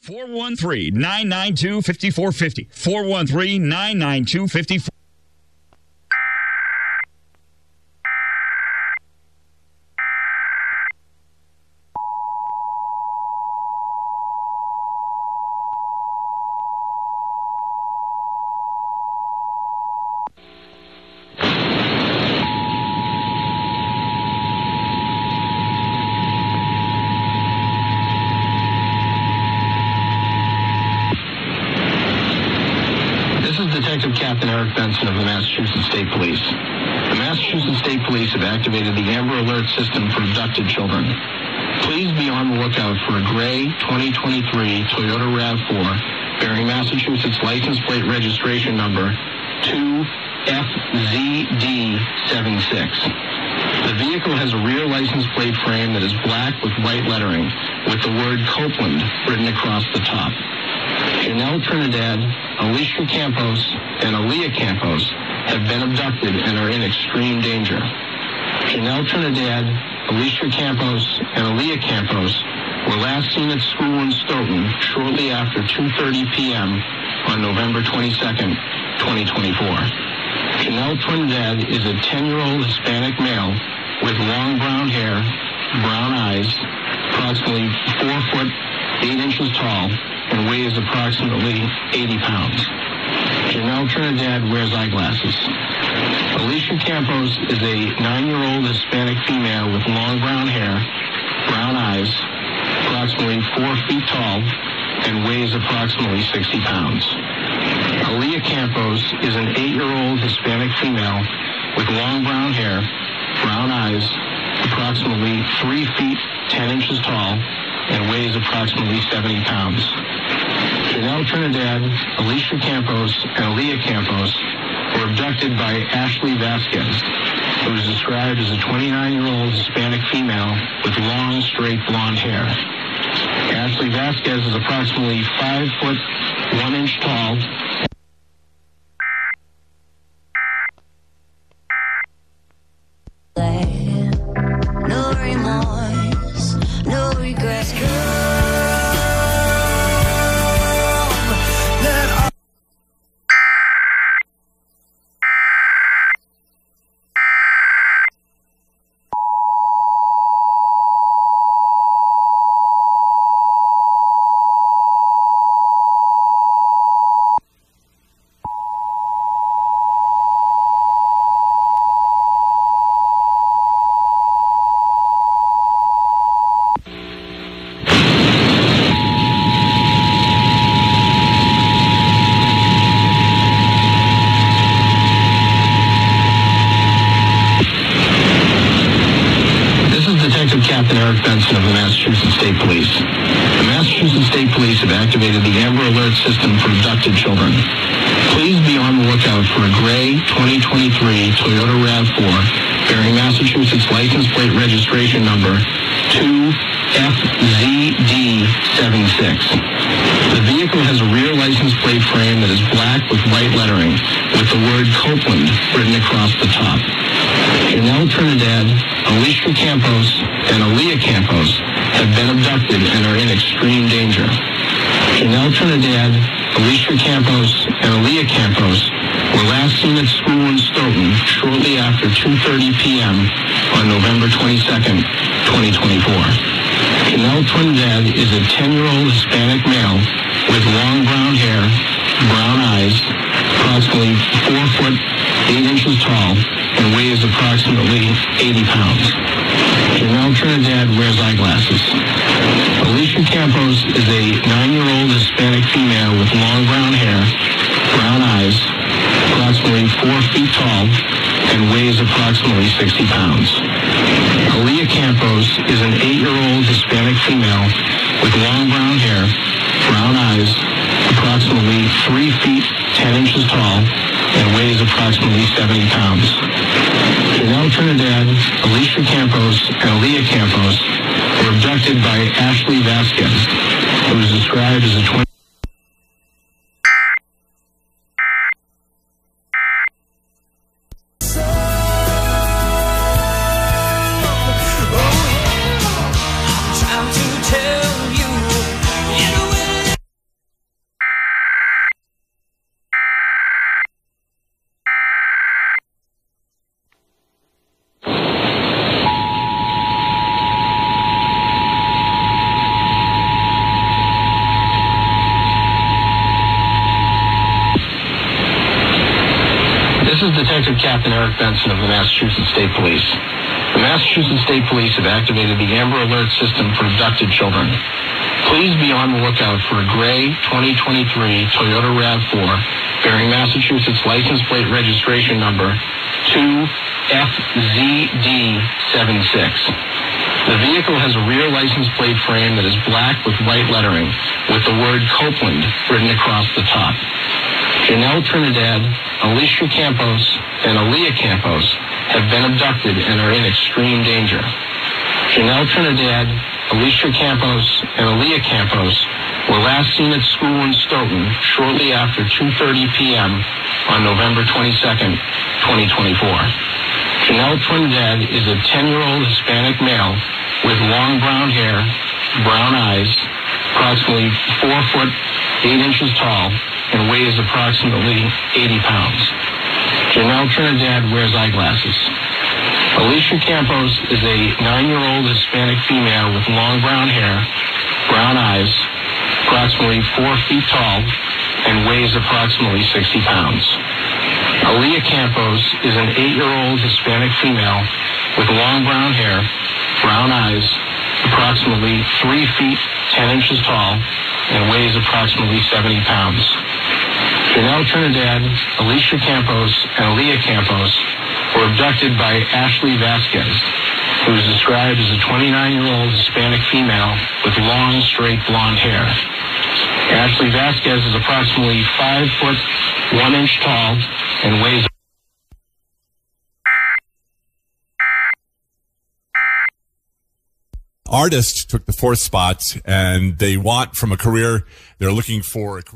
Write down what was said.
413-992-5450. 413-992-5450. Captain Eric Benson of the Massachusetts State Police. The Massachusetts State Police have activated the Amber Alert system for abducted children. Please be on the lookout for a gray 2023 Toyota RAV4 bearing Massachusetts license plate registration number 2FZD76. The vehicle has a rear license plate frame that is black with white lettering with the word Copeland written across the top. Janelle Trinidad, Alicia Campos, and Aaliyah Campos have been abducted and are in extreme danger. Janelle Trinidad, Alicia Campos, and Aaliyah Campos were last seen at school in Stoughton shortly after 2:30 p.m. on November 22nd, 2024. Janelle Trinidad is a 10-year-old Hispanic male with long brown hair, brown eyes, approximately 4 foot 8 inches tall, and weighs approximately 80 pounds. Janelle Trinidad wears eyeglasses. Alicia Campos is a 9-year-old Hispanic female with long brown hair, brown eyes, approximately 4 feet tall, and weighs approximately 60 pounds. Aaliyah Campos is an 8-year-old Hispanic female with long brown hair, brown eyes, approximately 3 feet 10 inches tall, and weighs approximately 70 pounds. Janelle Trinidad, Alicia Campos, and Aaliyah Campos were abducted by Ashley Vazquez, who is described as a 29-year-old Hispanic female with long, straight blonde hair. Ashley Vazquez is approximately 5 foot 1 inch tall. No remorse, no regrets. Captain Eric Benson of the Massachusetts State Police. The Massachusetts State Police have activated the Amber Alert system for abducted children. Please be on the lookout for a gray 2023 Toyota RAV4 bearing Massachusetts license plate registration number 2FZD76. The vehicle has a rear license plate frame that is black with white lettering with the word Copeland written across the top. Janelle Trinidad, Alicia Campos, and Aaliyah Campos have been abducted and are in extreme danger. Janelle Trinidad, Alicia Campos, and Aaliyah Campos were last seen at school in Stoughton shortly after 2:30 p.m. on November 22nd, 2024. Janelle Trinidad is a 10-year-old Hispanic male with long brown hair, brown eyes, approximately 4 foot 8 inches tall, and weighs approximately 80 pounds. Janelle Trinidad wears eyeglasses. Alicia Campos is a 9-year-old Hispanic female with long brown hair, brown eyes, approximately 4 feet tall, and weighs approximately 60 pounds. Aaliyah Campos is an 8-year-old Hispanic female with long brown hair, brown eyes, approximately 3 feet 10 inches tall, and weighs approximately 70 pounds. Janelle Trinidad, Alicia Campos, and Aaliyah Campos were abducted by Ashley Vazquez, who is described as a 20. This is Detective Captain Eric Benson of the Massachusetts State Police. The Massachusetts State Police have activated the Amber Alert system for abducted children. Please be on the lookout for a gray 2023 Toyota RAV4 bearing Massachusetts license plate registration number 2FZD76. The vehicle has a rear license plate frame that is black with white lettering with the word Copeland written across the top. Janelle Trinidad, Alicia Campos, and Aaliyah Campos have been abducted and are in extreme danger. Janelle Trinidad, Alicia Campos, and Aaliyah Campos were last seen at school in Stoughton shortly after 2:30 p.m. on November 22nd, 2024. Janelle Trinidad is a 10-year-old Hispanic male with long brown hair, brown eyes, approximately 4 foot 8 inches tall, and weighs approximately 80 pounds. Janelle Trinidad wears eyeglasses. Alicia Campos is a 9-year-old Hispanic female with long brown hair, brown eyes, approximately 4 feet tall, and weighs approximately 60 pounds. Aaliyah Campos is an 8-year-old Hispanic female with long brown hair, brown eyes, approximately 3 feet 10 inches tall, and weighs approximately 70 pounds. Janelle Trinidad, Alicia Campos, and Aaliyah Campos were abducted by Ashley Vazquez, who is described as a 29-year-old Hispanic female with long, straight blonde hair. Ashley Vazquez is approximately 5 foot 1 inch tall and weighs. Artist took the 4th spot, and they want from a career, they're looking for a career.